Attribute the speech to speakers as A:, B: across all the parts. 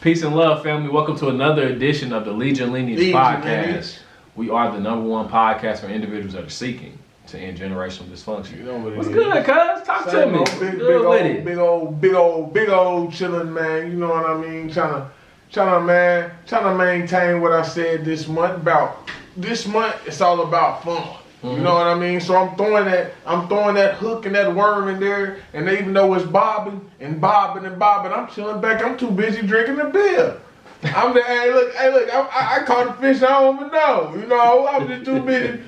A: Peace and love, family. Welcome to another edition of the Lead Your Lineage podcast. We are the #1 podcast for individuals that are seeking to end generational dysfunction.
B: You know what it
A: What's
B: is.
A: good, cuz? Talk to me.
B: Big old chillin', man. You know what I mean? Trying to maintain what I said this month about. This month, it's all about fun. You know what I mean? So I'm throwing that hook and that worm in there, and even though it's bobbing, I'm chilling back. I'm too busy drinking the beer. I'm the, hey look, I caught a fish I don't even know. You know, I'm just too busy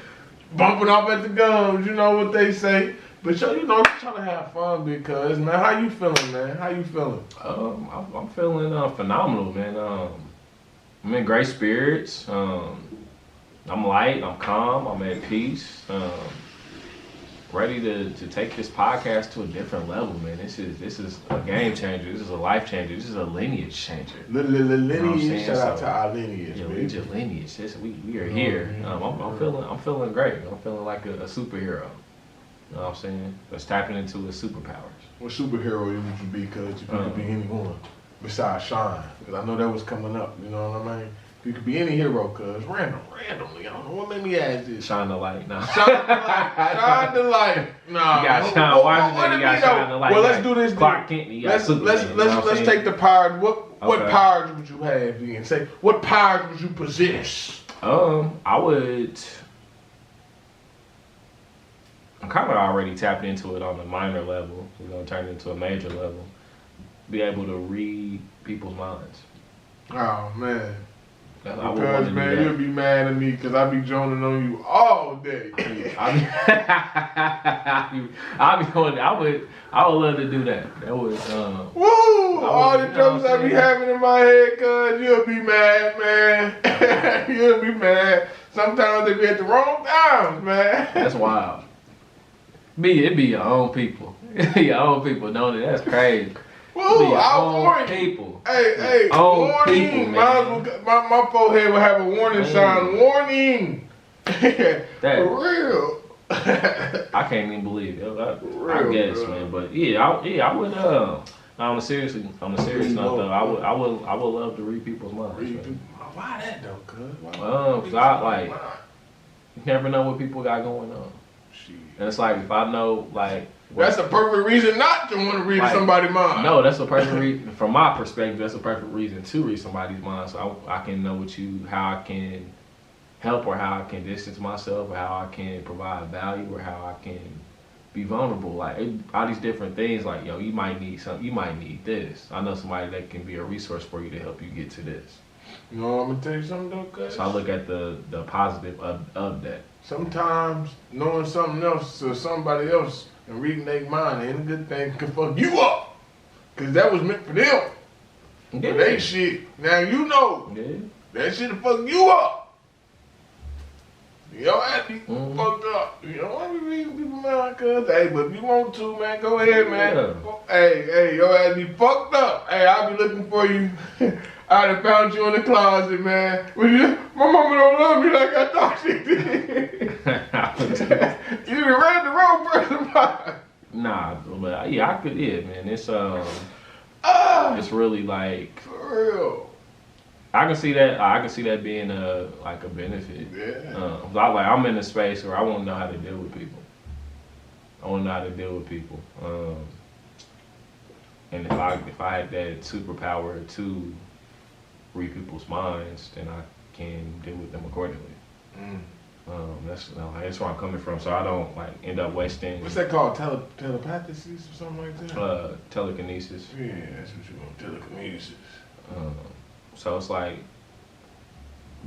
B: bumping off at the gums. You know what they say. But yo, you know, I'm trying to have fun because, man, how you feeling, man? How you feeling?
A: I'm feeling phenomenal, man. I'm in great spirits. I'm light, I'm calm, I'm at peace. Ready to take this podcast to a different level, man. This is a game changer. This is a life changer. This is a lineage changer.
B: Lineage. Shout out to our lineage.
A: Yeah, Lead Your Lineage. We are here. I'm feeling great. I'm feeling like a superhero. You know what I'm saying? Let's tapping into his superpowers. What
B: superhero would you be? Because you could be anyone besides Sean. Because I know that was coming up. You know what I mean? You could be any hero, cuz randomly. I don't know what made me ask this.
A: Shine the light, nah.
B: Shine the light. Nah.
A: You got Sean Washington, you got Shine the light.
B: Well, let's do this.
A: Clark Kent, you got Superman.
B: Let's take the power. What powers would you have? And say what powers would you possess?
A: I'm kind of already tapped into it on a minor level. We're gonna turn it into a major level. Be able to read people's minds.
B: Oh man.
A: Because
B: man, you'll be mad at me because I be joning on you all day.
A: I would love to do that. That was
B: woo! All the jokes I be having in my head, cuz you'll be mad, man. You'll be mad. Sometimes they be at the wrong times, man.
A: That's wild. It be your own people. Your own people, don't it? That's crazy.
B: Woo! I'll warn
A: people.
B: Hey, warning.
A: People, man.
B: My forehead will have a warning sign. Warning. For real.
A: I can't even believe it. I guess, bro. Man. But I would. On a serious note, though, I would love to read people's minds.
B: Why that though, cuz?
A: Cause you never know what people got going on. And it's like if I know
B: that's a perfect reason not to want to read somebody's mind.
A: No, that's a perfect reason. From my perspective, that's a perfect reason to read somebody's mind, so I can know how I can help, or how I can distance myself, or how I can provide value, or how I can be vulnerable. All these different things. You might need something. You might need this. I know somebody that can be a resource for you to help you get to this.
B: You know, I'm gonna tell you something though, cuz.
A: So I look at the positive of that. Sometimes
B: knowing something else to somebody else and reading their mind ain't a good thing. Can fuck you up, cause that was meant for them. Yeah. For they shit. Now you know that shit'll fuck you up. You know, I be fucked up. You don't want to be reading people's mind, cuz. Hey, but if you want to, man, go ahead, man. Yeah. Hey, your ass be fucked up. Hey, I'll be looking for you. I done found you in the closet, man. My mama don't love me like I thought she did. You done read the wrong person by.
A: Nah, but I could, man. It's really
B: for real.
A: I can see that being a benefit.
B: Yeah.
A: I'm in a space where I want to know how to deal with people. And if I had that superpower to read people's minds, then I can deal with them accordingly. That's where I'm coming from. So I don't end up wasting.
B: What's that called? Telepathy or something like that?
A: Telekinesis.
B: Yeah, that's what you want. Telekinesis.
A: So it's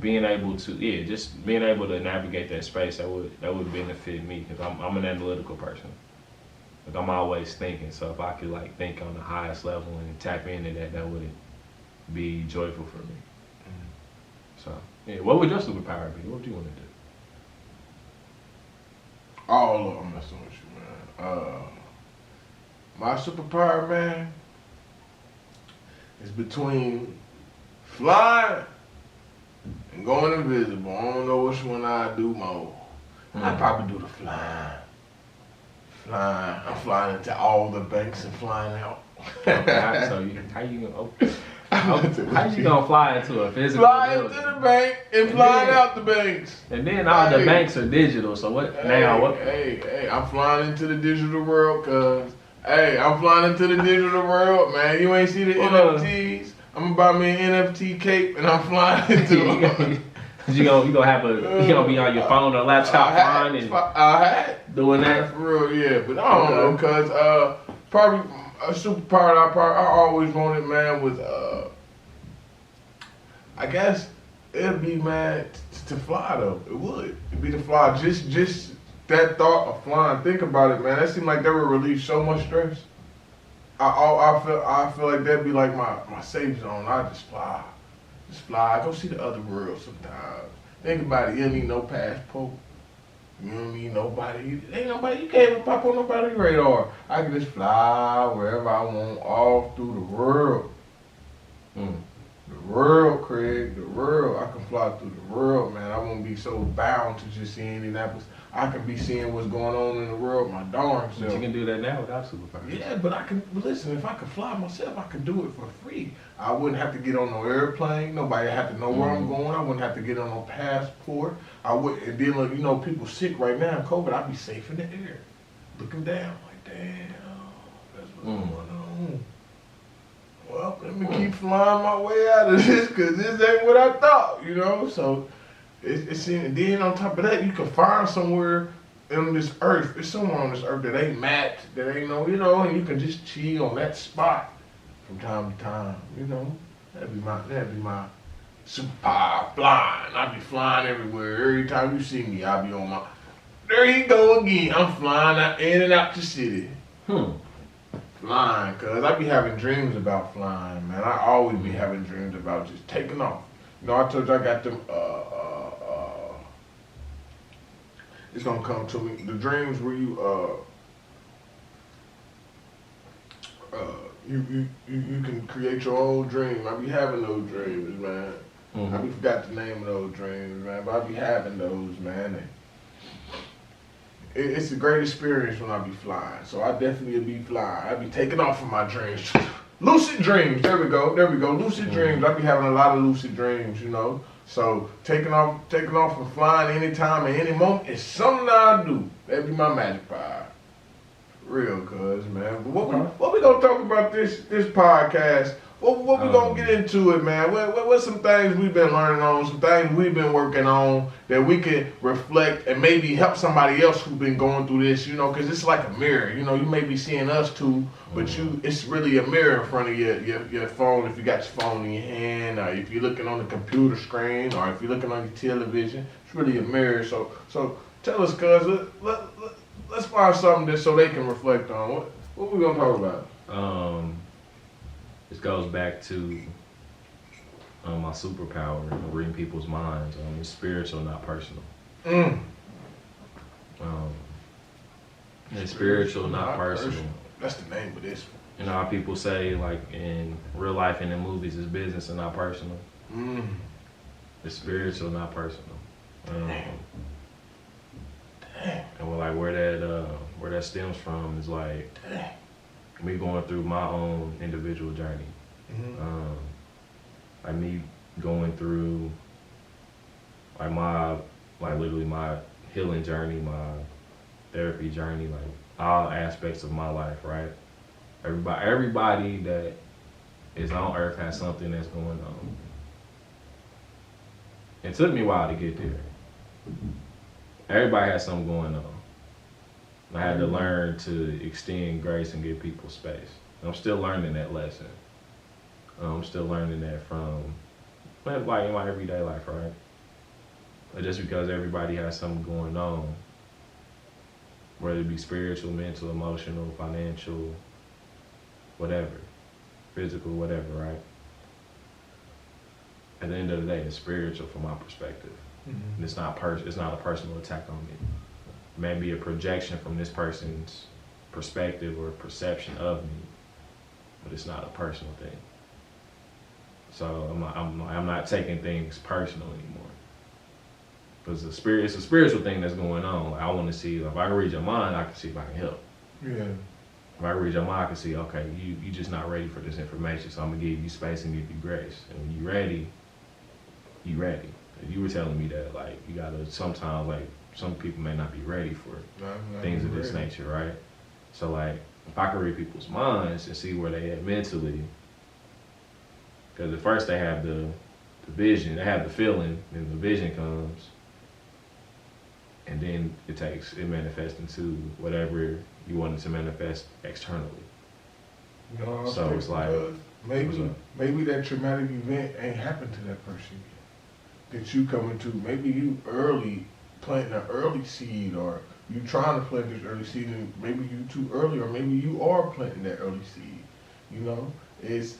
A: being able to navigate that space that would benefit me, because I'm an analytical person. I'm always thinking. So if I could think on the highest level and tap into that would be joyful for me. So what would your superpower be? What would you want to do?
B: All of them messing with you, man. My superpower, man, is between flying and going invisible. I don't know which one I do more. I'd probably do the flying. I'm flying into all the banks and flying out.
A: So how you gonna? How you gonna fly into a physical
B: Fly
A: building?
B: into the bank and flying out the banks.
A: And then all the banks are digital, so what?
B: Hey, I'm flying into the digital world, cuz. Hey, I'm flying into the digital world, man. You ain't see the NFTs? I'm gonna buy me an NFT cape and I'm flying into it.
A: You gonna have you gonna be on your phone or laptop flying and doing that?
B: For real, yeah. But I don't know, cuz probably a superpower I always wanted, man, was I guess it'd be, man, to fly though. It would. It'd be to fly. Just that thought of flying. Think about it, man. That seemed like that would relieve so much stress. I feel like that'd be like my safe zone. I just fly. Just fly. Go see the other world sometimes. Think about it. You don't need no passport. You don't need nobody. Ain't nobody. You can't even pop on nobody's radar. I can just fly wherever I want, all through the world. The world, Craig. The world. I can fly through the world, man. I won't be so bound to just seeing Indianapolis. I can be seeing what's going on in the world my darn self.
A: But you can do that now without superpowers.
B: Yeah, but I can, listen, if I could fly myself, I could do it for free. I wouldn't have to get on no airplane. Nobody have to know where I'm going. I wouldn't have to get on no passport. I would, and then, you know, people sick right now in COVID, I'd be safe in the air. Looking down, like, damn, that's what's going on. Well, let me keep flying my way out of this, because this ain't what I thought, you know? So, it's and then on top of that, you can find somewhere on this earth. There's somewhere on this earth that ain't mapped, that ain't no, you know, and you can just chill on that spot from time to time, you know. That'd be my superpower, flying. I'd be flying everywhere. Every time you see me, I'll be on my. There you go again. I'm flying out in and out the city. Flying, cause I be having dreams about flying, man. I always be having dreams about just taking off. You know, I told you I got them. It's gonna come to me. The dreams where you can create your own dream. I be having those dreams, man. I be forgot the name of those dreams, man. But I be having those, man. It's a great experience when I be flying. So I definitely be flying. I be taking off from my dreams. Lucid dreams. There we go. Lucid dreams. I be having a lot of lucid dreams, you know. So taking off and flying anytime at any moment is something I do. That'd be my magic power. For real, cuz, man. But what we gonna talk about this podcast? What we gonna get into it, man? What's some things we've been learning on, some things we've been working on that we can reflect and maybe help somebody else who's been going through this, you know, because it's like a mirror. You know, you may be seeing us too, but it's really a mirror in front of your phone if you got your phone in your hand, or if you're looking on the computer screen, or if you're looking on your television. It's really a mirror. So tell us, cuz, let's find something that so they can reflect on. What we gonna talk about?
A: This goes back to my superpower, reading people's minds. It's spiritual, not personal. It's spiritual, not personal.
B: That's the name of this one.
A: You know how people say, like, in real life and in movies, it's business and not personal. It's spiritual, not personal. And like where that stems from is like me going through my own individual journey. Like me going through literally my healing journey, my therapy journey, like all aspects of my life, right? Everybody that is on earth has something that's going on. It took me a while to get there. Everybody has something going on. I had to learn to extend grace and give people space. I'm still learning that lesson. I'm still learning that from, like, in my everyday life, right? But just because everybody has something going on, whether it be spiritual, mental, emotional, financial, whatever, physical, whatever, right? At the end of the day, it's spiritual from my perspective. And it's not a personal attack on me. It may be a projection from this person's perspective or perception of me, but it's not a personal thing. So I'm not taking things personal anymore. Because it's a spiritual thing that's going on. Like, I want to see, if I can read your mind, I can see if I can help.
B: Yeah.
A: If I read your mind, I can see, okay, you just not ready for this information, so I'm gonna give you space and give you grace. And when you ready, you ready. You were telling me that, like, you gotta sometimes, like, some people may not be ready for things of this nature, right? So, like, if I can read people's minds and see where they at mentally, because at first they have the vision, they have the feeling, then the vision comes, and then it manifests into whatever you want it to manifest externally.
B: You know,
A: so it's like,
B: maybe that traumatic event ain't happened to that person yet. That you coming to, maybe you planting an early seed, or you trying to plant this early seed, and maybe you too early, or maybe you are planting that early seed. You know, it's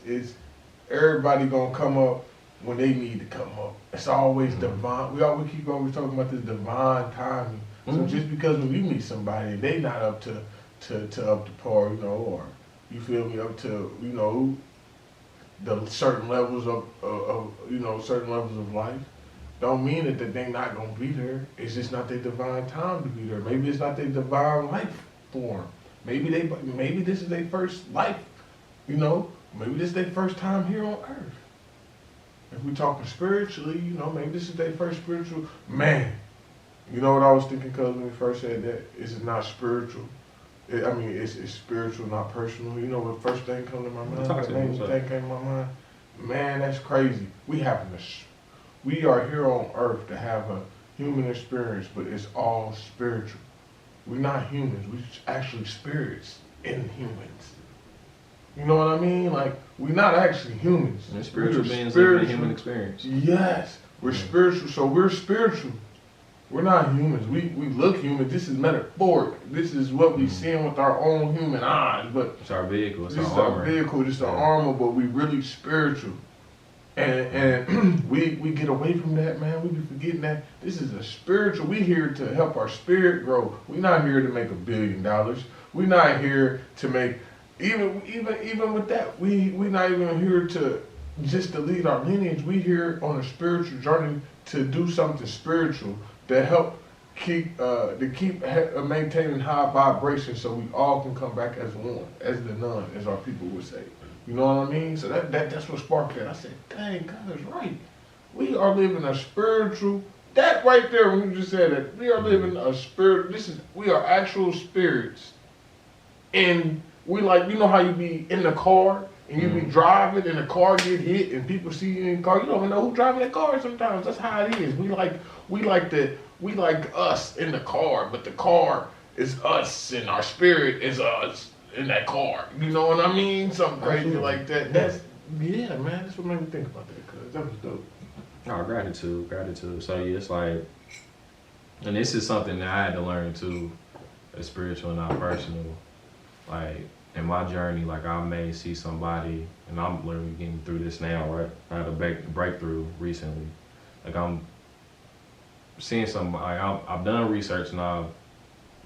B: everybody gonna come up when they need to come up. It's always divine. We keep always talking about this divine timing. So just because when you meet somebody, they not up to up to par, you know, or you feel me, up to, you know, the certain levels of you know, certain levels of life, don't mean that they not gonna be there. It's just not their divine time to be there. Maybe it's not their divine life form. Maybe this is their first life, you know. Maybe this is their first time here on earth. If we talking spiritually, you know, maybe this is their first spiritual man. You know what I was thinking, cuz when we first said that, it's not spiritual. It's spiritual, not personal. You know what first thing come to my mind? Thing came to my mind. Man, that's crazy. We are here on earth to have a human experience, but it's all spiritual. We're not humans. We're actually spirits in humans. You know what I mean? Like, we're not actually humans.
A: We're spiritual beings living a human experience.
B: Yes, we're spiritual. So we're spiritual. We're not humans. We look human. This is metaphoric. This is what we seeing with our own human eyes. But
A: it's our vehicle. It's
B: this
A: our armor.
B: Our vehicle. This is our armor. But we really spiritual. And we get away from that, man. We be forgetting that this is a spiritual. We here to help our spirit grow. We're not here to make $1 billion. We're not here to make even with that. We're not even here to just to lead our lineage. We here on a spiritual journey to do something spiritual that help keep maintaining high vibration, so we all can come back as one, as the none, as our people would say. You know what I mean? So that's what sparked that. I said, dang, God is right. We are living a spiritual. That right there, when you just said that, we are living a spirit. We are actual spirits, and we like, you know how you be in the car and you be driving and the car get hit and people see you in the car. You don't even know who's driving that car sometimes. That's how it is. We like us in the car, but the car is us and our spirit is us in that car. You know what I mean? Something crazy like that. Man, that's what made me think about that, cuz that was dope.
A: Oh, gratitude. So yeah, it's like, and this is something that I had to learn too, as spiritual and not personal. Like, in my journey, like, I may see somebody, and I'm literally getting through this now, right? I had a breakthrough recently. Like, I'm seeing somebody, I've done research and I've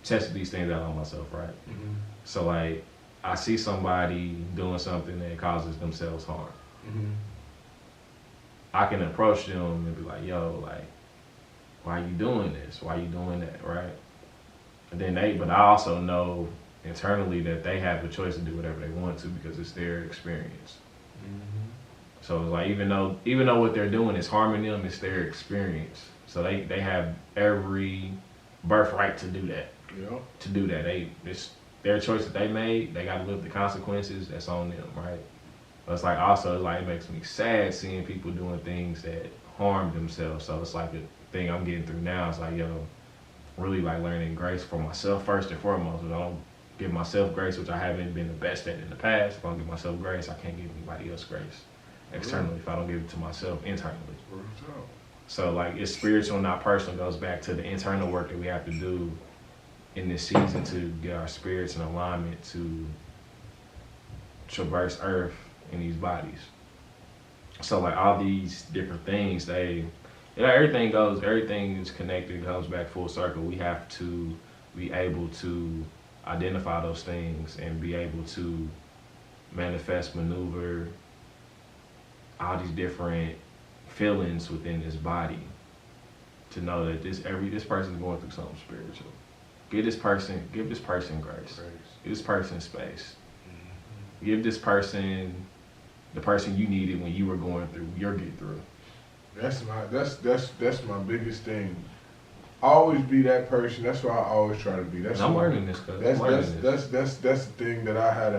A: tested these things out on myself, right? Mm-hmm. So, like, I see somebody doing something that causes themselves harm. Mm-hmm. I can approach them and be like, yo, like, why are you doing this? Why are you doing that, right? And then but I also know internally that they have the choice to do whatever they want to because it's their experience. Mm-hmm. So it's like, even though what they're doing is harming them, it's their experience. So they have every birthright to do that. Yeah. To do that, it's their choice that they made. They got to live the consequences. That's on them, right? But it's like, also, it's like, it makes me sad seeing people doing things that harm themselves. So it's like the thing I'm getting through now. It's like, yo, really like learning grace for myself first and foremost. I don't give myself grace, which I haven't been the best at in the past. If I don't give myself grace, I can't give anybody else grace externally if I don't give it to myself internally. So like, it's spiritual, not personal. It goes back to the internal work that we have to do in this season to get our spirits in alignment to traverse earth in these bodies. So like, all these different things, everything is connected, comes back full circle. We have to be able to identify those things and be able to manifest, maneuver all these different feelings within this body to know that this person is going through something spiritual. give this person grace. Give this person space. Give this person the person you needed when you were going through your get through.
B: That's my biggest thing. Always be that person. That's what I always try to be.
A: I'm learning this, cuz.
B: That's the thing that I had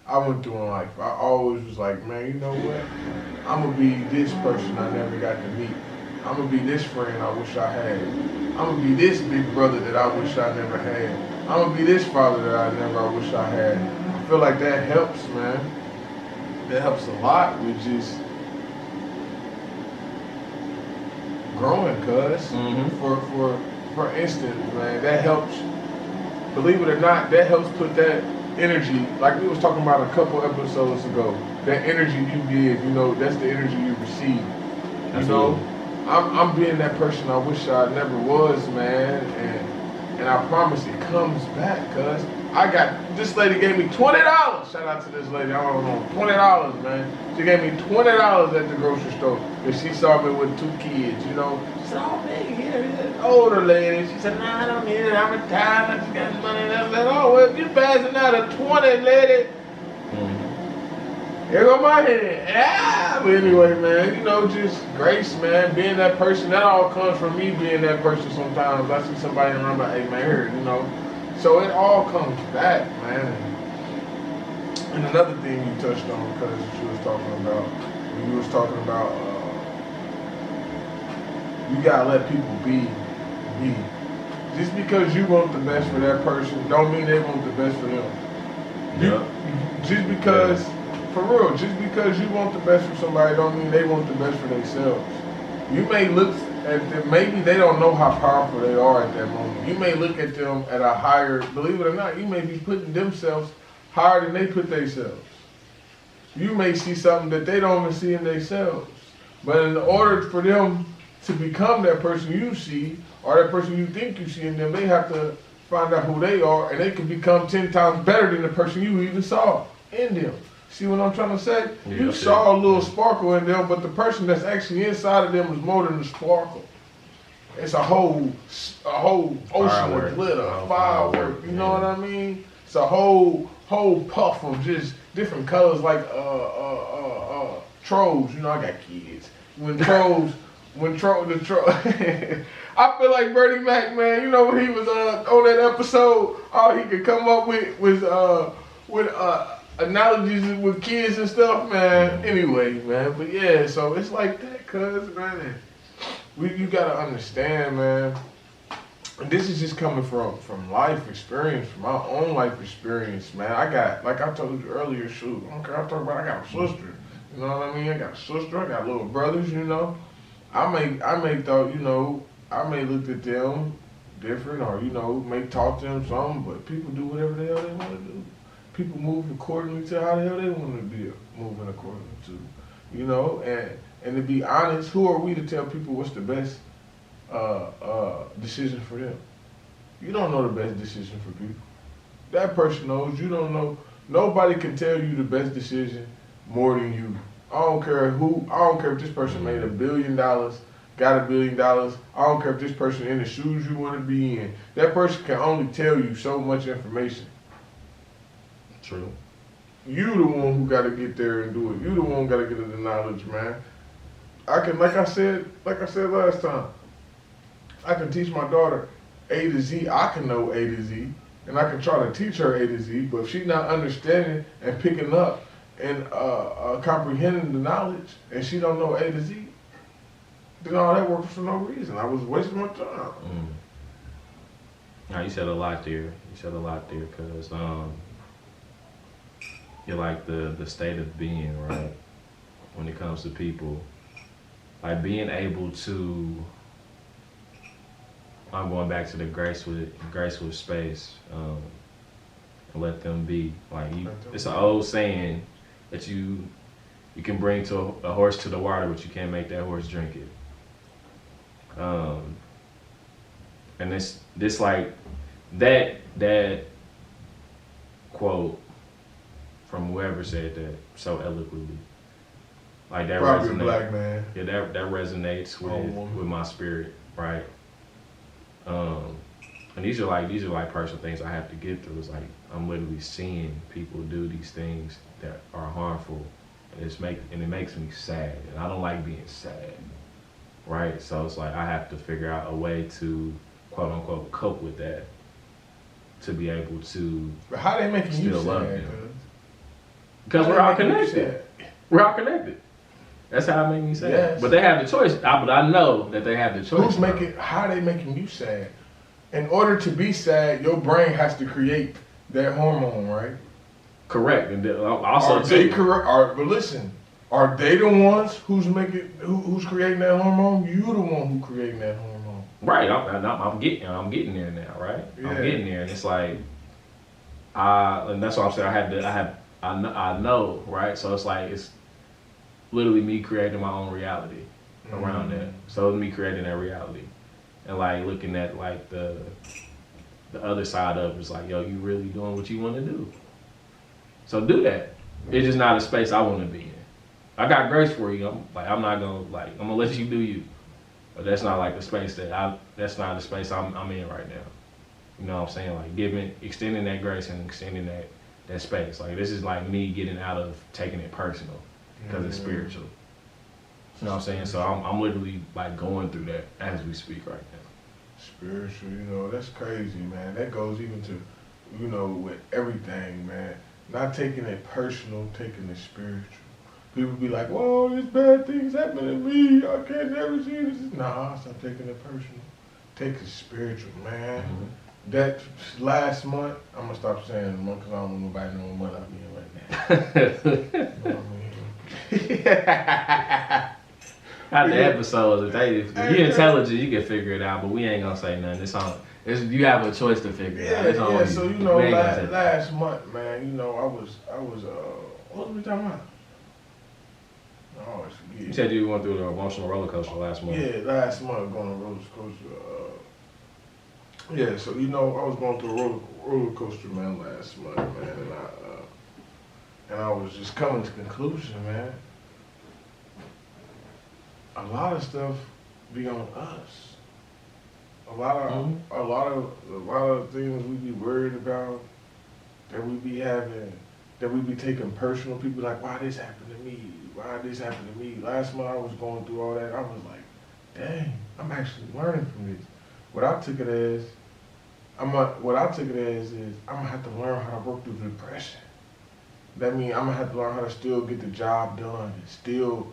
B: I went through in life. I always was like, man, you know what? I'm gonna be this person I never got to meet. I'm gonna be this friend I wish I had. I'm gonna be this big brother that I wish I never had. I'm gonna be this father that I wish I had. I feel like that helps, man. That helps a lot with just growing, cuz. For instance, man, that helps. Believe it or not, that helps put that energy, like we was talking about a couple episodes ago. That energy you give, you know, that's the energy you receive. You know, I'm being that person I wish I never was, man, and I promise it comes back, cuz this lady gave me $20. Shout out to this lady, I don't know, $20, man. She gave me $20 at the grocery store because she saw me with 2 kids, you know. She said, oh, man, here, older lady. She said, nah, I don't need it, I'm retired, I just got money. And I said, oh, well, if you're passing out a 20, lady, here go my hand. Yeah, but anyway, man, you know, just grace, man, being that person, that all comes from me being that person sometimes. I see somebody and I'm like, hey, man, here, you know. So it all comes back, man. And another thing you touched on, because you was talking about, you gotta let people be. Just because you want the best for that person, don't mean they want the best for them. Just because, for real, just because you want the best for somebody, don't mean they want the best for themselves. You may look at them, maybe they don't know how powerful they are at that moment. You may look at them at a higher, believe it or not, you may be putting themselves higher than they put themselves. You may see something that they don't even see in themselves. But in order for them to become that person you see, or that person you think you see in them, they have to find out who they are, and they can become 10 times better than the person you even saw in them. See what I'm trying to say? Yeah, you saw a little sparkle in them, but the person that's actually inside of them is more than a sparkle. It's a whole ocean of glitter, firework. You know what I mean? It's a whole puff of just different colors, like trolls. You know, I got kids. I feel like Bernie Mac, man. You know when he was on that episode, all he could come up with was analogies with kids and stuff, man. Anyway, man, but yeah, so it's like that, cuz, man. You gotta understand, man. And this is just coming from life experience, from my own life experience, man. I got, like I told you earlier, shoot, I don't care, I got a sister. You know what I mean? I got a sister, I got little brothers, you know. I may thought, you know, I may look at them different, or, you know, may talk to them something, but people do whatever the hell they want to do. People move accordingly to how the hell they want to be moving accordingly to, you know. And to be honest, who are we to tell people what's the best decision for them? You don't know the best decision for people. That person knows. You don't know. Nobody can tell you the best decision more than you. I don't care if this person made $1 billion, got $1 billion. I don't care if this person in the shoes you want to be in. That person can only tell you so much information.
A: True.
B: You the one who got to get there and do it. You the one who got to get the knowledge, man. I can, like I said last time, I can teach my daughter A to Z. I can know A to Z, and I can try to teach her A to Z. But if she's not understanding and picking up and comprehending the knowledge, and she don't know A to Z, then all that works for no reason. I was wasting my time.
A: Now you said a lot there. Cause you're like the state of being, right? When it comes to people, like being able to. I'm going back to the grace with space, and let them be. Like it's an old saying that you can bring to a horse to the water, but you can't make that horse drink it. And this like that quote from whoever said that so eloquently, like that
B: probably
A: resonates.
B: A black man.
A: Yeah, that resonates with my spirit, right? And these are like personal things I have to get through. It's like I'm literally seeing people do these things that are harmful, and it makes me sad, and I don't like being sad, right? So it's like I have to figure out a way to quote unquote cope with that, to be able to.
B: But how they making you
A: still love
B: sad?
A: them. Because we're all connected. We're all connected. That's how it make me sad.
B: Yes.
A: But they have the choice. But I know that they have the choice.
B: How they making you sad? In order to be sad, your brain has to create that hormone, right?
A: Correct. And also
B: are they correct? But listen, are they the ones who's creating that hormone? You the one who creating that hormone.
A: Right. I'm getting there now. Right. Yeah. I'm getting there, and it's like, and that's what I'm saying. I know. Right. So it's like it's literally me creating my own reality around that. So it's me creating that reality. And like looking at like the other side of it is like, yo, you really doing what you want to do. So do that. It's just not a space I want to be in. I got grace for you. I'm gonna let you do you. But that's not like the space that's not the space I'm in right now. You know what I'm saying? Like extending that grace and extending that space. Like this is like me getting out of taking it personal because it's spiritual. You know what I'm saying? So I'm literally like going through that as we speak right now.
B: Spiritual, that's crazy, man. That goes even to, with everything, man. Not taking it personal, taking it spiritual. People be like, whoa, there's bad things happening to me. I can't never see this. Nah, stop taking it personal. Take it spiritual, man. Mm-hmm. That last month, I'm going to stop saying the month because I don't want nobody knowing what I'm in right now. You know what I mean?
A: How the episodes, if you're intelligent, you can figure it out, but we ain't gonna say nothing. You have a choice to figure it out. It's on you.
B: So last month, man, I was what was we talking about? I always forget.
A: You said you went through the emotional roller coaster last month.
B: Yeah, last month going on a roller coaster. So I was going through a roller coaster, man, last month, man, and I was just coming to conclusion, man. A lot of stuff be on us. A lot of things we be worried about, that we be having, that we be taking personal. People like, why this happened to me? Why this happened to me? Last month I was going through all that. I was like, dang, I'm actually learning from this. What I took it as is I'm gonna have to learn how to work through depression. That means I'm gonna have to learn how to still get the job done and still,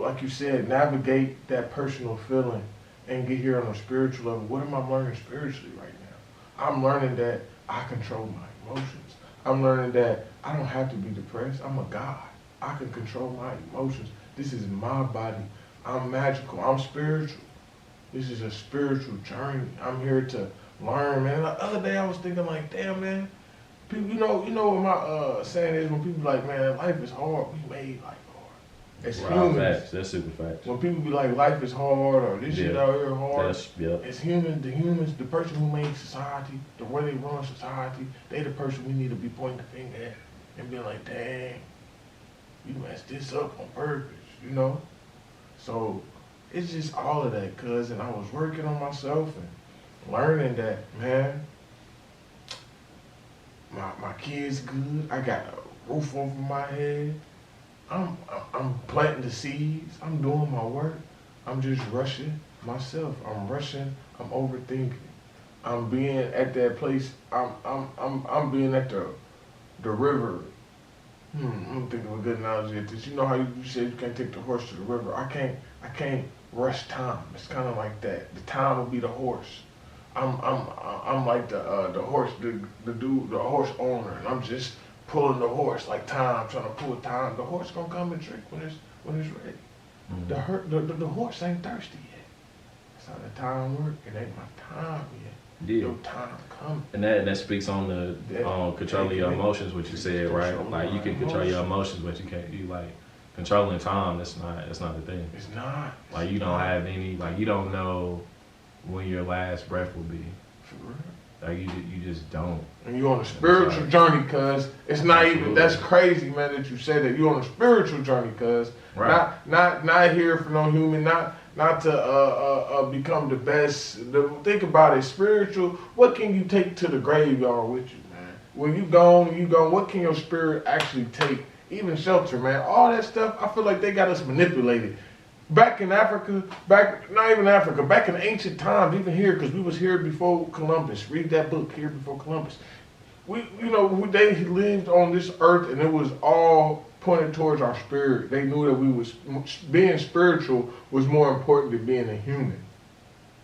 B: like you said, navigate that personal feeling and get here on a spiritual level. What am I learning spiritually right now? I'm learning that I control my emotions. I'm learning that I don't have to be depressed. I'm a God. I can control my emotions. This is my body. I'm magical. I'm spiritual. This is a spiritual journey. I'm here to learn, man. The other day I was thinking like, damn, man. People, you know what my saying is when people like, man, life is hard. We made life. As humans,
A: facts. That's super facts.
B: When people be like, life is hard or this shit out here hard, as humans, the person who made society, the way they run society, they the person we need to be pointing the finger at and being like, dang, you messed this up on purpose, So it's just all of that, cuz, and I was working on myself and learning that, man, my kids good, I got a roof over my head. I'm planting the seeds. I'm doing my work. I'm just rushing myself. I'm overthinking. I'm being at that place. I'm being at the river. I'm thinking of a good analogy at this. You know how you said you can't take the horse to the river. I can't rush time. It's kind of like that. The time will be the horse. I'm like the horse, the dude, the horse owner, and I'm just pulling the horse like time, trying to pull time. The horse gonna come and drink when it's ready. Mm-hmm. The horse ain't thirsty yet. That's how the time work. It ain't my time yet. Yeah. Your time coming.
A: And that speaks on the controlling your emotions, what you said, right? Like you can control your emotions, but you can't. You like controlling time. That's not the thing.
B: It's not.
A: Like you don't have any. Like you don't know when your last breath will be.
B: For real.
A: Like you just don't.
B: And you on a spiritual journey, cuz it's not even. That's crazy, man, that you said that. You on a spiritual journey, cuz not here for no human, not to become the best. Think about it, spiritual. What can you take to the graveyard with you, man? When you gone, what can your spirit actually take? Even shelter, man. All that stuff. I feel like they got us manipulated. Back in Africa, not even Africa, back in ancient times, even here, because we was here before Columbus. Read that book, Here Before Columbus. They lived on this earth, and it was all pointed towards our spirit. They knew that being spiritual was more important than being a human.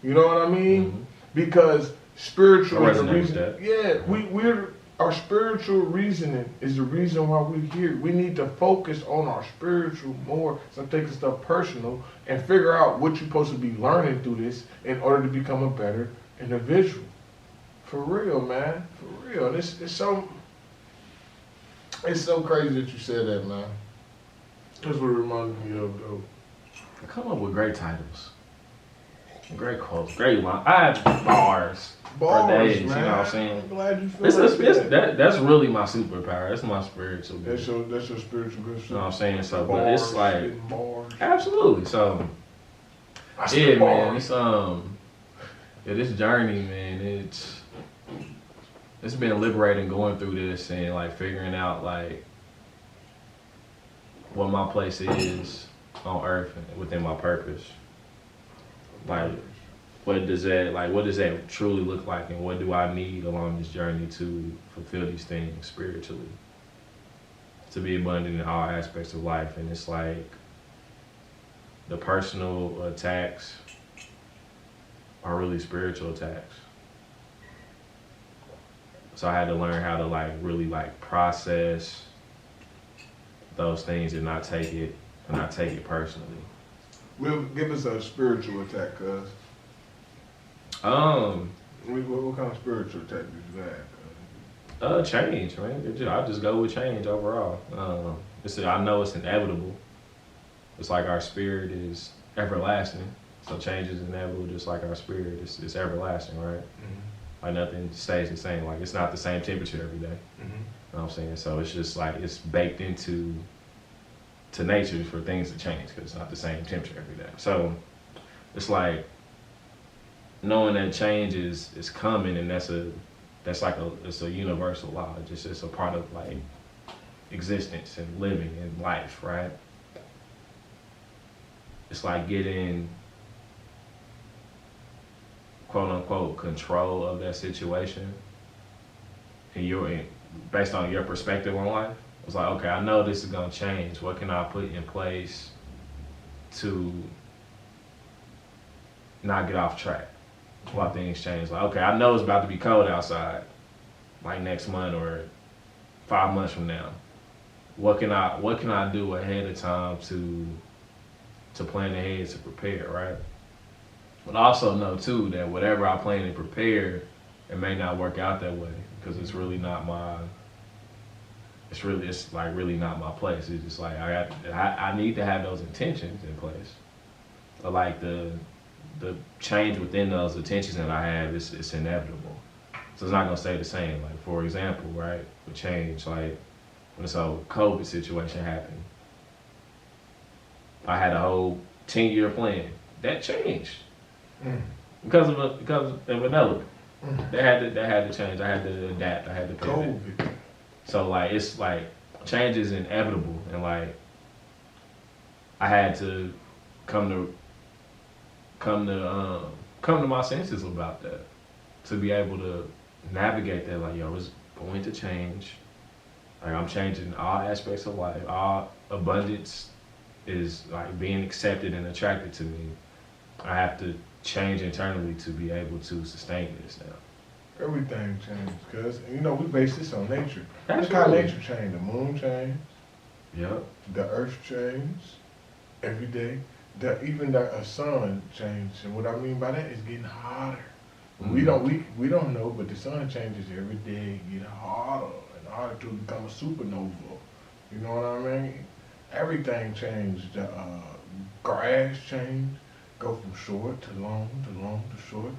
B: You know what I mean? Mm-hmm. Because spiritual is the reason. Yeah, our spiritual reasoning is the reason why we're here. We need to focus on our spiritual more, so taking stuff personal, and figure out what you're supposed to be learning through this in order to become a better individual. For real, man. For real. And it's so crazy that you said that, man. That's what it reminded me of, though.
A: I come up with great titles. Great quotes. Great lines. I have bars for days, man. You know what I'm saying? I'm glad you feel that's really my superpower. That's my spiritual gift.
B: That's your spiritual gift.
A: You know what I'm saying? So, but it's like, absolutely. So, man, it's this journey, man, it's been liberating going through this and like figuring out like what my place is on earth and within my purpose. Like, what does that truly look like, and what do I need along this journey to fulfill these things spiritually? To be abundant in all aspects of life. And it's like the personal attacks are really spiritual attacks. So I had to learn how to like really like process those things and not take it personally.
B: Well, give us a spiritual attack, cuz. What kind of spiritual attack did you have?
A: Change, man. I just go with change overall. I know it's inevitable. It's like our spirit is everlasting, so change is inevitable. Just like our spirit, it's everlasting, right? Mm-hmm. Like nothing stays the same. Like it's not the same temperature every day. Mm-hmm. You know what I'm saying? So it's just like it's baked into nature for things to change because it's not the same temperature every day. So it's like knowing that change is coming, and it's a universal law. It's a part of like existence and living and life, right? It's like getting quote unquote control of that situation, and based on your perspective on life. It's like, okay, I know this is gonna change. What can I put in place to not get off track while things change? Like, okay, I know it's about to be cold outside, like next month or 5 months from now. What can I do ahead of time to plan ahead, to prepare, right? But I also know too that whatever I plan to prepare, it may not work out that way because it's really not my. It's really not my place. It's just like I need to have those intentions in place. But like the change within those intentions that I have, it's inevitable. So it's not gonna stay the same. Like for example, right, with change, like when this whole COVID situation happened, I had a whole 10-year plan that changed because of an element. That had to change. I had to adapt. I had to pivot. COVID. So like it's like change is inevitable, and like I had to come to my senses about that to be able to navigate that. Like, yo, it's going to change. Like I'm changing all aspects of life. All abundance is like being accepted and attracted to me. I have to change internally to be able to sustain this now.
B: Everything changes, cuz we base this on nature.
A: That's
B: how nature changed. The moon changed.
A: Yep.
B: The earth changed every day. Even the sun changed. And what I mean by that is getting hotter. Mm-hmm. We don't know, but the sun changes every day, get hotter and harder to become a supernova. You know what I mean? Everything changed. The grass changed. Go from short to long to long to short.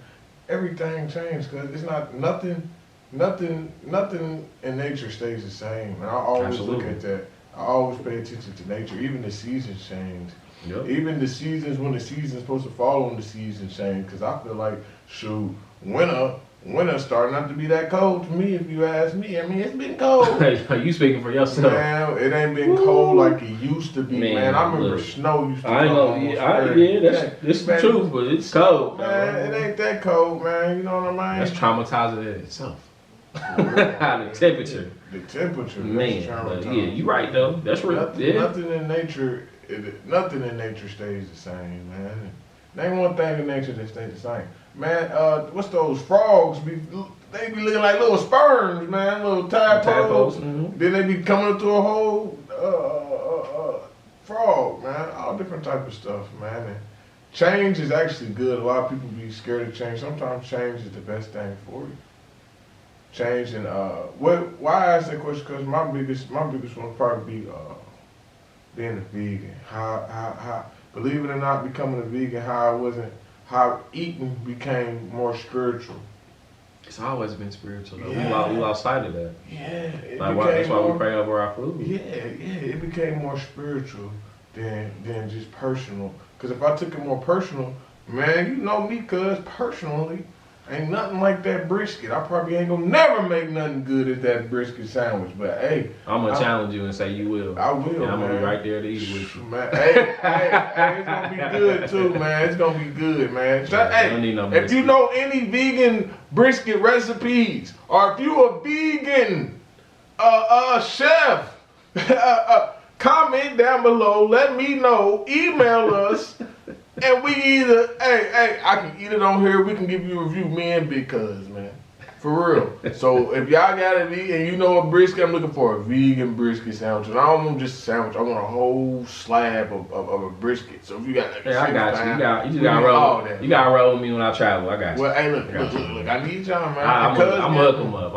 B: everything changed because it's not nothing in nature stays the same. And I always look at that. I always pay attention to nature. Even the seasons change.
A: Yep.
B: Even the seasons when the season's supposed to fall on the season change. Because I feel like, shoot, winter's starting not to be that cold to me, if you ask me. I mean, it's been cold.
A: You speaking for yourself.
B: Man, it ain't been cold like it used to be, man. I remember snow used to come.
A: That's the truth, but it's cold.
B: Man, it ain't that cold, man. You know what I mean?
A: That's traumatizing in itself. The temperature.
B: The temperature.
A: Man, but yeah, you right though. That's real.
B: Nothing in nature stays the same, man. Name one thing in nature that stays the same. Man, what's those frogs? They be looking like little sperms, man, little tadpoles.
A: Mm-hmm.
B: Then they be coming up to a whole frog, man. All different type of stuff, man. And change is actually good. A lot of people be scared of change. Sometimes change is the best thing for you. Change and why I ask that question? Because my biggest one would probably be being a vegan. How believe it or not, becoming a vegan, how eating became more spiritual.
A: It's always been spiritual though. Yeah. We lost sight of that.
B: Yeah.
A: That's why we pray over our food.
B: Yeah, it became more spiritual than just personal. Because if I took it more personal, man, you know me, cuz personally, ain't nothing like that brisket. I probably ain't gonna never make nothing good as that brisket sandwich. But hey,
A: I'm gonna challenge you and say you will.
B: I will. And
A: I'm gonna be right there to eat with you.
B: Man, hey, it's gonna be good too, man. It's gonna be good, man. So, if you know any vegan brisket recipes, or if you a vegan chef, comment down below. Let me know. Email us. And we either, I can eat it on here. We can give you a review, me and Big Cuz, man. For real. So if y'all got it and you know a brisket, I'm looking for a vegan brisket sandwich. And I don't want just a sandwich. I want a whole slab of a brisket. So if you got,
A: I got you. You gotta roll with me when I travel. I got you.
B: Well, hey, look. I need y'all, man.
A: I'm gonna hook him up.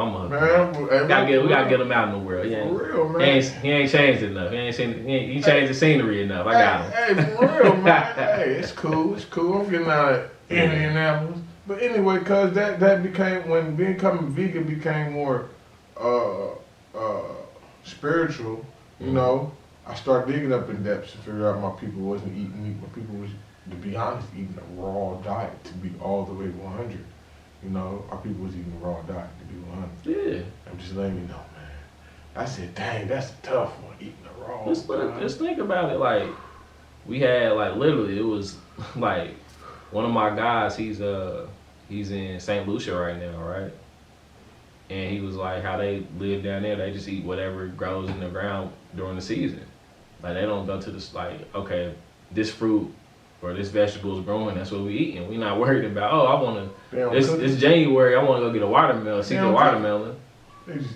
A: We gotta get him out in the world.
B: For real, man.
A: He ain't changed enough. He changed the scenery enough. I got him.
B: Hey, for real, man. Hey, it's cool. I'm getting out of Indianapolis. But anyway, cuz that became, when becoming vegan became more spiritual, you know, I started digging up in depth to figure out my people wasn't eating meat. My people was, to be honest, eating a raw diet to be all the way 100. You know, our people was eating a raw diet to be 100.
A: Yeah.
B: I'm just letting you know, man. I said, dang, that's a tough one, eating a raw diet.
A: Just think about it, like, we had, like, literally, it was, like, one of my guys, he's in St. Lucia right now, right? And he was like, how they live down there, they just eat whatever grows in the ground during the season. Like, they don't go to this, like, okay, this fruit or this vegetable is growing, that's what we eating. We not worried about, I want to, it's January, I want to go get a watermelon, see the watermelon.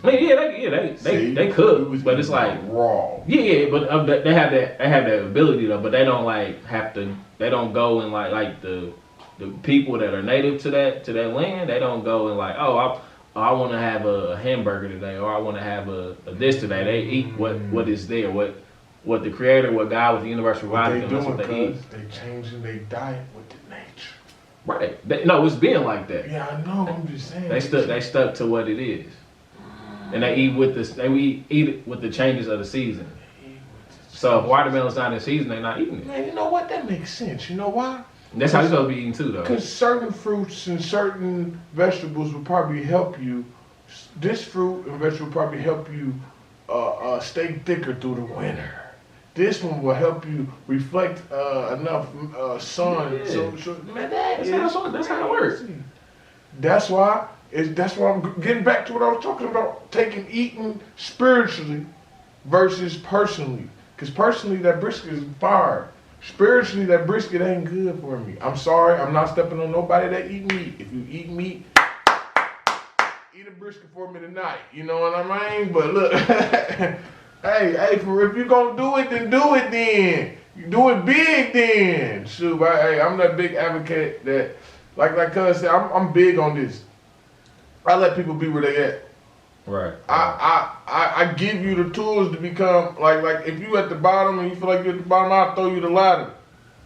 A: They cook, but it's like
B: raw.
A: Yeah, but they have that ability though. But they don't like have to. They don't go and like the people that are native to that land. They don't go and like, I want to have a hamburger today, or I want to have a this today. They eat what is there, what the creator, what God, what the universe provided them. That's what they eat.
B: They changing their diet with the nature.
A: Right. No, it's being like that.
B: Yeah, I know. I'm just saying.
A: They stuck to what it is. And they eat with it with the changes of the season. So if watermelon's not in season, they're not eating it.
B: Man, you know what? That makes sense. You know why?
A: That's how you're supposed to be eating too, though.
B: Because certain fruits and certain vegetables will probably help you. This fruit and vegetable will probably help you stay thicker through the winter. This one will help you reflect enough sun.
A: Yeah.
B: So man, that's
A: how it works.
B: That's why I'm getting back to what I was talking about, eating spiritually versus personally. Because personally, that brisket is fire. Spiritually, that brisket ain't good for me. I'm sorry, I'm not stepping on nobody that eat meat. If you eat meat, eat a brisket for me tonight. You know what I mean? But look, hey, if you gonna do it, then do it then. You do it big then. Shoot, I'm that big advocate that, like Cuz said, I'm big on this. I let people be where they at.
A: Right.
B: I give you the tools to become like if you at the bottom and you feel like you're at the bottom, I'll throw you the ladder.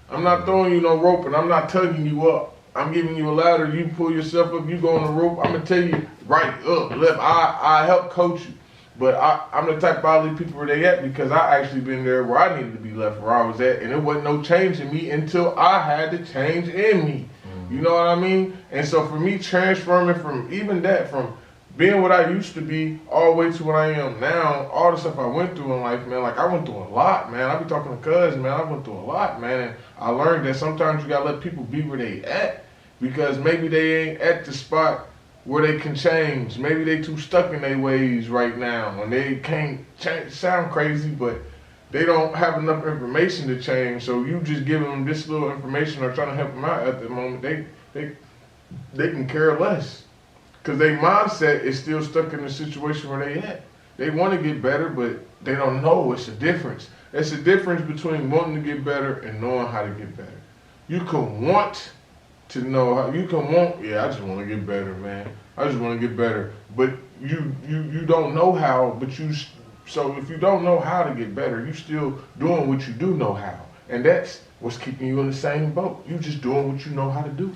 B: I'm not throwing you no rope and I'm not tugging you up. I'm giving you a ladder, you pull yourself up, you go on the rope, I'm gonna tell you right, up, left. I help coach you. But I'm the type of leave people where they at because I actually been there where I needed to be left where I was at, and there wasn't no change in me until I had to change in me. You know what I mean? And so for me, transforming from even that, from being what I used to be all the way to what I am now, all the stuff I went through in life, man, like I went through a lot, man. I be talking to cuz, man, I went through a lot, man. And I learned that sometimes you gotta let people be where they at because maybe they ain't at the spot where they can change. Maybe they too stuck in their ways right now and they can't change. Sound crazy, but they don't have enough information to change. So you just giving them this little information or trying to help them out at the moment, they can care less. Because their mindset is still stuck in the situation where they at. They want to get better, but they don't know. It's a difference. It's a difference between wanting to get better and knowing how to get better. You can want to know how, you can want, yeah, I just want to get better, man. I just want to get better. But you don't know how, so if you don't know how to get better, you still doing what you do know how. And that's what's keeping you in the same boat. You just doing what you know how to do.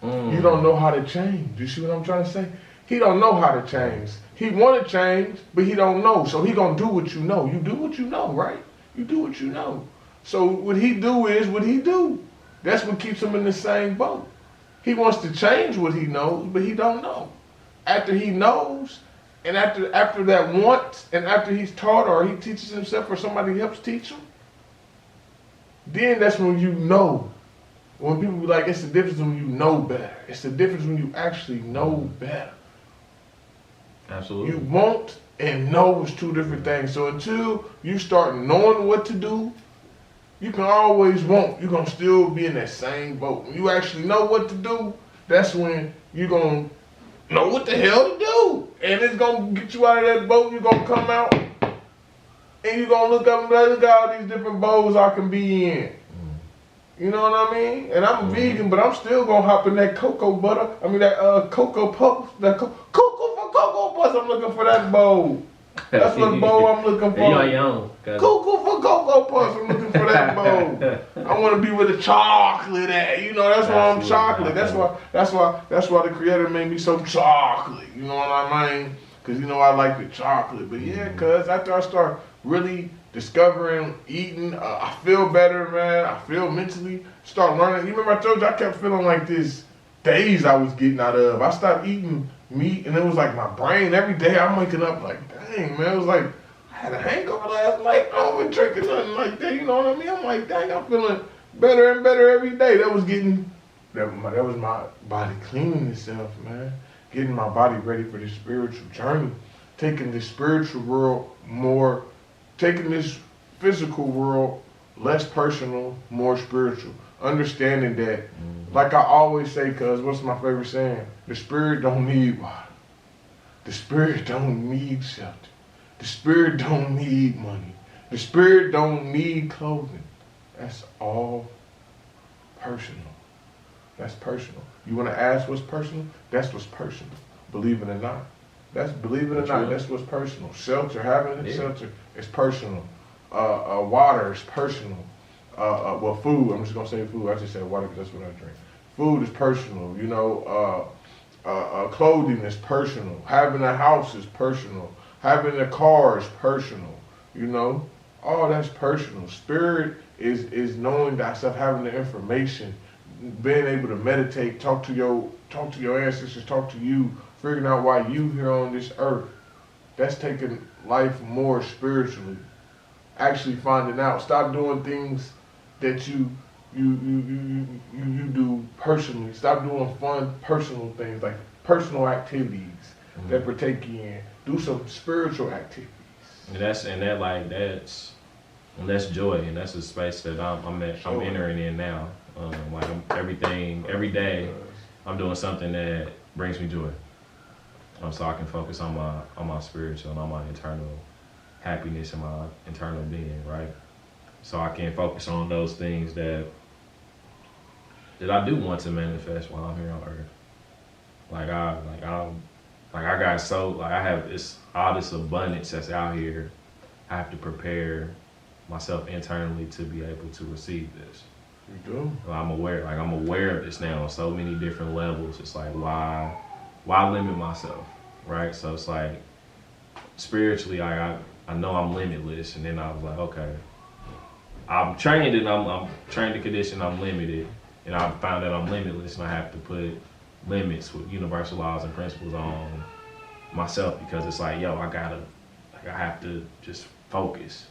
B: You don't know how to change. You see what I'm trying to say? He don't know how to change. He want to change, but he don't know. So he gonna do what you know. You do what you know, right? You do what you know. So what he do is what he do. That's what keeps him in the same boat. He wants to change what he knows, but he don't know. After he knows, and after that wants, and after he's taught or he teaches himself or somebody helps teach him, then that's when you know. When people be like, it's the difference when you know better. It's the difference when you actually know better.
A: Absolutely.
B: You want and know is two different things. So until you start knowing what to do, you can always want. You're going to still be in that same boat. When you actually know what to do, that's when you're going to know what the hell to do. And it's going to get you out of that boat. You're going to come out and you're going to look up and be like, look at all these different boats I can be in. You know what I mean? And I'm a vegan, but I'm still gonna hop in that cocoa butter. I mean that cocoa puffs, that cocoa for cocoa puffs. I'm looking for that bowl. That's what bowl I'm looking for.
A: You're young.
B: Cocoa for cocoa puffs. I'm looking for that bowl. I want to be with the chocolate at. You know, that's why I'm chocolate. That's why the creator made me so chocolate. You know what I mean? Because you know I like the chocolate. But yeah, cause after I start really discovering, eating, I feel better, man. I feel mentally, start learning. You remember I told you I kept feeling like this days I was getting out of. I stopped eating meat and it was like my brain, every day I'm waking up like, dang, man. It was like, I had a hangover last night. I wasn't drinking nothing like that, you know what I mean? I'm like, dang, I'm feeling better and better every day. That was my body cleaning itself, man. Getting my body ready for this spiritual journey. Taking this spiritual world more, taking this physical world less personal, more spiritual. Understanding that, like I always say, cuz, what's my favorite saying? The spirit don't need water. The spirit don't need shelter. The spirit don't need money. The spirit don't need clothing. That's all personal. That's personal. You want to ask what's personal? That's what's personal. Believe it or not. Believe it or not, that's what's personal. Shelter, having shelter is personal. Water is personal. Well, food, I'm just going to say food. I just said water because that's what I drink. Food is personal. You know, clothing is personal. Having a house is personal. Having a car is personal. You know, all that's personal. Spirit is knowing thyself, having the information, being able to meditate, talk to your ancestors, talk to you, figuring out why you here on this earth. That's taking life more spiritually. Actually finding out. Stop doing things that you do personally. Stop doing fun personal things like personal activities that partake you in. Do some spiritual activities.
A: And that's joy, and that's a space that I'm entering in now. Every day, I'm doing something that brings me joy. So I can focus on my spiritual and on my internal happiness and my internal being, right? So I can focus on those things that I do want to manifest while I'm here on earth. I have all this abundance that's out here. I have to prepare myself internally to be able to receive this.
B: You do.
A: I'm aware of this now on so many different levels. It's like, why limit myself, right? So it's like, spiritually, I know I'm limitless, and then I was like, okay, I'm trained and I'm trained to condition, I'm limited, and I found that I'm limitless, and I have to put limits with universal laws and principles on myself, because it's like, yo, I have to just focus.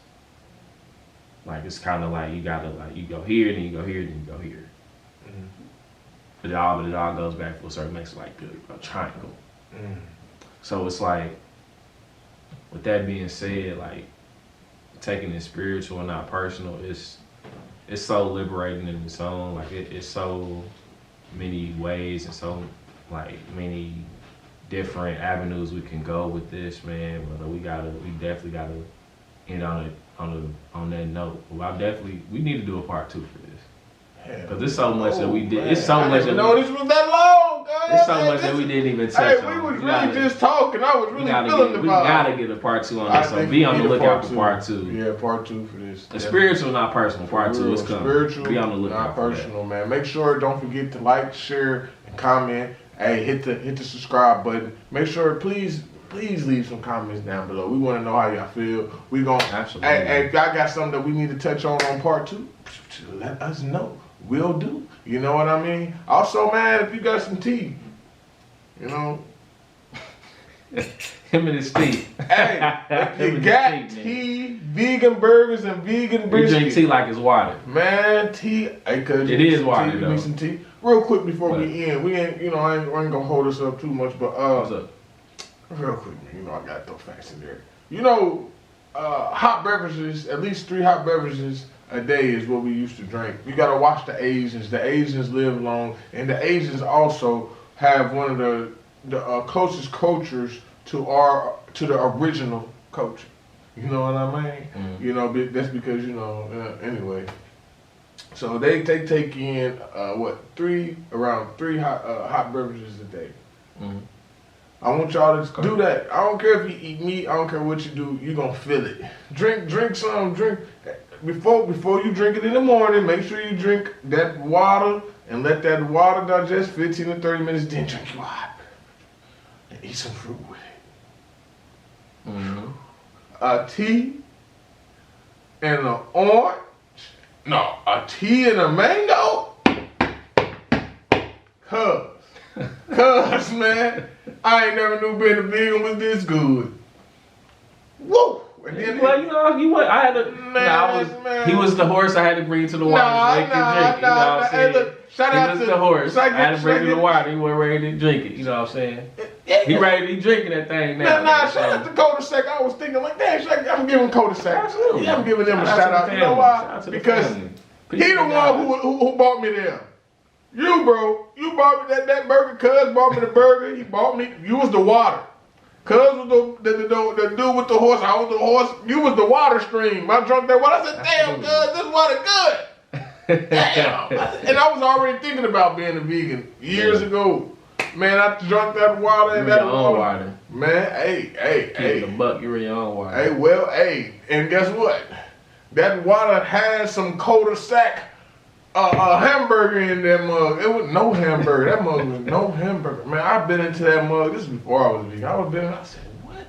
A: Like, it's kind of like you go here, then you go here, then you go here.
B: Mm.
A: But it all goes back full circle, makes like a triangle.
B: Mm.
A: So it's like, with that being said, like, taking it spiritual and not personal, it's so liberating in its own. Like, it's so many ways and so like many different avenues we can go with this, man. But we definitely gotta end on that note. We need to do a part 2 for this. Because there's so much that we did.
B: Man.
A: It's so much that
B: this was that long, guys.
A: It's so much that we didn't even touch on.
B: We was really just talking. I was really feeling the vibe.
A: We gotta get a part 2 on this. So be on the lookout for part 2.
B: Yeah, part 2 for this.
A: The spiritual, not personal. Part 2 is coming.
B: Spiritual,
A: be on the lookout
B: not personal, man. Make sure, don't forget to like, share, and comment. Hey, hit the subscribe button. Make sure, please leave some comments down below. We want to know how y'all feel. We gonna
A: absolutely.
B: Hey, if y'all got something that we need to touch on part 2, let us know. We'll do. You know what I mean? Also, man, if you got some tea, you know.
A: Him and his teeth.
B: Hey, if you got tea, vegan burgers and vegan brisket.
A: You drink tea like it's water.
B: Man, tea. Hey, cause
A: it is water,
B: tea,
A: though.
B: Give me some tea. Real quick before we end, we ain't, I ain't gonna hold us up too much, but
A: what's up?
B: Real quick, man, I gotta throw facts in there. Hot beverages, at least 3 hot beverages a day is what we used to drink. We gotta watch the Asians. The Asians live long, and the Asians also have one of the closest cultures to the original culture. You know what I mean?
A: Mm-hmm.
B: That's because anyway. So they take in around 3 hot beverages a day.
A: Mm-hmm.
B: I want y'all to do that. I don't care if you eat meat. I don't care what you do. You're gonna feel it. Drink some. Before you drink it in the morning, make sure you drink that water and let that water digest 15 to 30 minutes. Then drink your hot beverage and eat some fruit with it.
A: Mm-hmm.
B: A tea and an orange. No, a tea and a mango. Cuz, man, I ain't never knew being a vegan was this good. Woo! And then
A: I had to. He was the horse I had to bring to the water so he could drink it.
B: Hey, look, shout out to
A: the horse. I had to bring him to the water. He wasn't ready to drink it. You know what I'm saying? He ready to be drinking that thing now.
B: Shout out to Cul-de-sac. I was thinking like, damn, I'm giving Cul-de-sac.
A: Absolutely.
B: Yeah, I'm giving them a shout out. You know why? Because he the one who bought me there. You, bro, you bought me that burger. Cuz bought me the burger. He bought me. You was the water. Cuz was the dude with the horse. I was the horse. You was the water stream. I drunk that water. I said, damn, cuz, this water good. Damn. And I was already thinking about being a vegan years ago. Man, I drank that water and that
A: water.
B: Man, hey.
A: The buck, you were your own water.
B: Hey, and guess what? That water had some cul-de-sac hamburger in that mug. It was no hamburger. That mug was no hamburger. Man, I've been into that mug. This is before I was vegan. I said, what?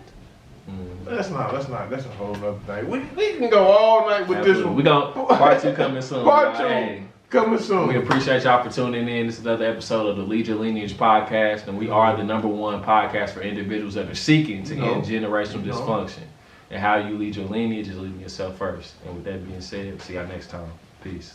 B: That's a whole other thing. We can go all night with this one.
A: We gon' part 2 coming soon.
B: Part 2 coming soon.
A: We appreciate y'all for tuning in. This is another episode of the Lead Your Lineage podcast, and we are the #1 podcast for individuals that are seeking to end generational dysfunction. And how you lead your lineage is leading yourself first. And with that being said, see y'all next time. Peace.